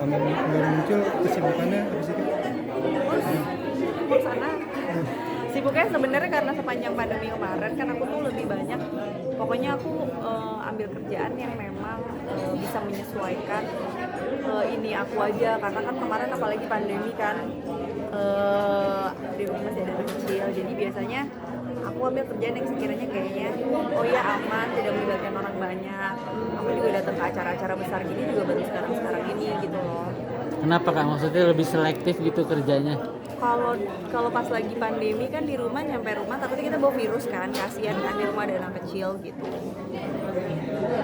baru muncul kesibukannya apa sih Kak? Mau sana sibuknya sebenarnya karena sepanjang pandemi kemarin kan aku tuh lebih banyak, pokoknya aku ambil kerjaan yang memang bisa menyesuaikan ini aku aja, karena kan kemarin apalagi pandemi kan, di rumah masih ada anak kecil, jadi biasanya aku ambil kerjaan yang sekiranya kayaknya oh ya aman, tidak melibatkan orang banyak. Aku juga datang ke acara-acara besar gini juga baru sekarang ini gitu loh. Kenapa Kak? Maksudnya lebih selektif gitu kerjanya? Kalau pas lagi pandemi kan di rumah, nyampe rumah takutnya kita bawa virus kan, kasihan kan di rumah ada anak kecil gitu.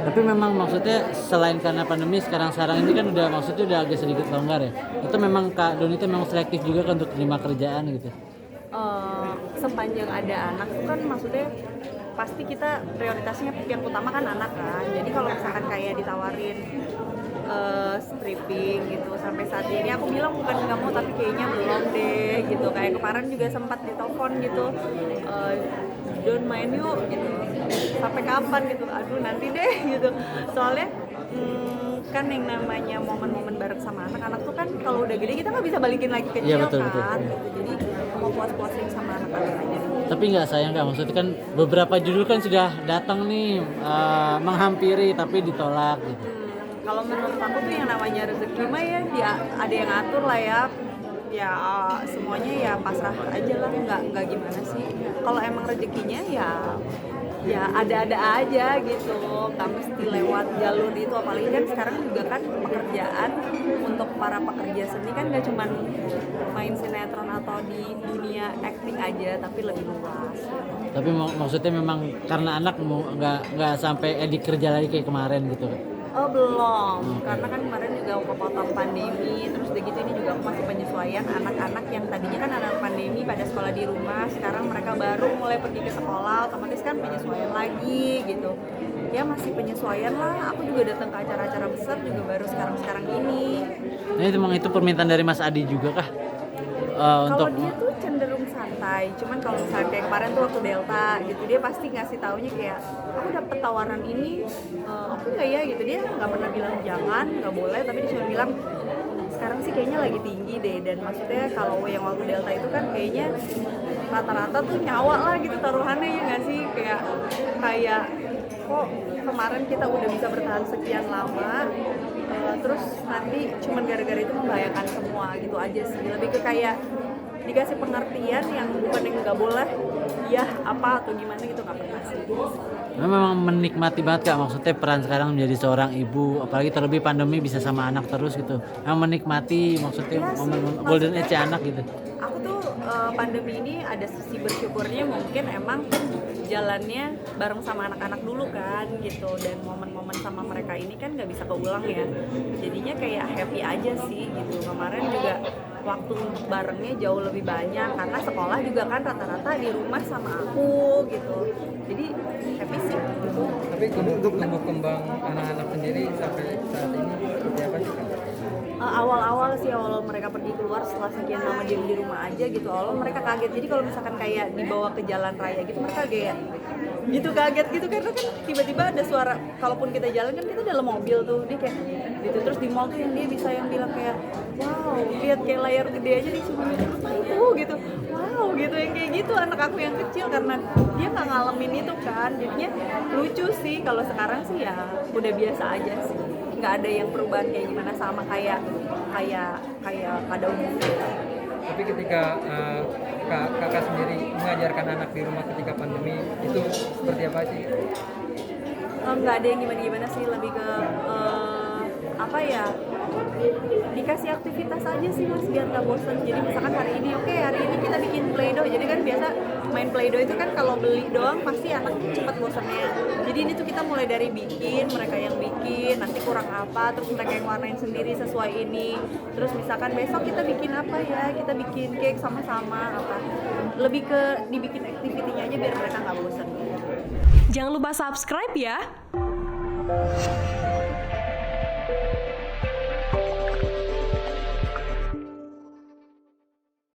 Tapi memang maksudnya selain karena pandemi sekarang ini kan maksudnya udah agak sedikit longgar ya. Itu memang Kak Doni itu memang selektif juga kan untuk terima kerjaan gitu. Sepanjang ada anak tuh kan maksudnya pasti kita prioritasnya yang utama kan anak kan. Jadi kalau misalkan kayak ditawarin stripping gitu sampai saat ini aku bilang bukan nggak mau tapi kayaknya belum deh gitu. Kayak kemarin juga sempat ditelepon gitu, Don main yuk gitu, sampai kapan gitu, aduh nanti deh gitu. Soalnya kan yang namanya momen-momen bareng sama anak-anak tuh kan kalau udah gede kita nggak bisa balikin lagi kecil, Iya, betul. gitu. Jadi mau puas-puasin sama anak-anak aja dulu. Tapi nggak sayang Kak, maksudnya kan beberapa judul kan sudah datang nih menghampiri tapi ditolak gitu. Kalau menurut aku tuh yang namanya rezeki mah ya ada yang ngatur lah ya semuanya ya pasrah aja lah, nggak gimana sih. Kalau emang rezekinya ya ada-ada aja gitu, nggak mesti lewat jalur itu. Apalagi kan sekarang juga kan pekerjaan untuk para pekerja seni kan nggak cuma main sinetron atau di dunia acting aja, tapi lebih luas. Tapi maksudnya memang karena anak nggak sampai edik kerja lagi kayak kemarin gitu Kak. Oh belum, karena kan kemarin juga kepotong pandemi, terus udah gitu ini juga aku masih penyesuaian anak-anak yang tadinya kan anak pandemi pada sekolah di rumah, sekarang mereka baru mulai pergi ke sekolah, otomatis kan penyesuaian lagi gitu. Ya masih penyesuaian lah, aku juga datang ke acara-acara besar juga baru sekarang ini. Nah itu memang itu permintaan dari Mas Adi juga kah? Kalau dia tuh cenderung santai, cuman kalau misalnya kayak kemarin tuh waktu Delta gitu, dia pasti ngasih taunya kayak aku dapet tawaran ini, oke nggak ya gitu. Dia nggak pernah bilang jangan, nggak boleh, tapi dia cuma bilang sekarang sih kayaknya lagi tinggi deh. Dan maksudnya kalau yang waktu Delta itu kan kayaknya rata-rata tuh nyawa lah gitu taruhannya, ya nggak sih, kayak kok kemarin kita udah bisa bertahan sekian lama, terus nanti cuman gara-gara itu membahayakan semua gitu aja sih. Lebih ke kayak dikasih pengertian yang bukan yang nggak boleh ya apa atau gimana gitu, nggak pernah sih. Memang menikmati banget Kak, maksudnya peran sekarang menjadi seorang ibu, apalagi terlebih pandemi bisa sama anak terus gitu. Memang menikmati maksudnya Iya momen sih, golden maksudnya age anak gitu. Aku tuh pandemi ini ada sisi bersyukurnya, mungkin emang jalannya bareng sama anak-anak dulu kan gitu, dan momen-momen sama mereka ini kan nggak bisa keulang ya, jadinya kayak happy aja sih gitu. Kemarin juga waktu untuk barengnya jauh lebih banyak karena sekolah juga kan rata-rata di rumah sama aku gitu, jadi happy sih gitu. Tapi untuk tumbuh kembang anak-anak sendiri sampai saat ini seperti apa sih Kak? Awal mereka pergi keluar setelah sekian lama diem di rumah aja gitu, awal mereka kaget. Jadi kalau misalkan kayak dibawa ke jalan raya gitu, mereka kayak gitu kaget gitu, karena kan tiba-tiba ada suara, kalaupun kita jalan kan kita dalam mobil tuh, dia kayak gitu. Terus di mall tuh yang dia bisa yang bilang kayak wow, lihat kayak layar gede aja di sini, apa itu gitu, wow gitu, yang kayak gitu anak aku yang kecil, karena dia nggak ngalamin itu kan, jadinya lucu sih. Kalau sekarang sih ya udah biasa aja sih, nggak ada yang perubahan kayak gimana, sama kayak pada umumnya. Tapi ketika kakak sendiri mengajarkan anak di rumah ketika pandemi itu seperti apa sih? Nggak ada yang gimana-gimana sih, lebih ke apa ya, dikasih aktivitas aja sih mas biar nggak bosen. Jadi misalkan hari ini kita bikin play-doh, jadi kan biasa main play-doh itu kan kalau beli doang pasti anak cepat bosannya. Jadi ini tuh kita mulai dari bikin, mereka yang bikin, nanti kurang apa, terus mereka yang warnain sendiri sesuai ini. Terus misalkan besok kita bikin apa ya, kita bikin cake sama-sama apa. Lebih ke dibikin activity-nya aja biar mereka nggak bosan. Jangan lupa subscribe ya.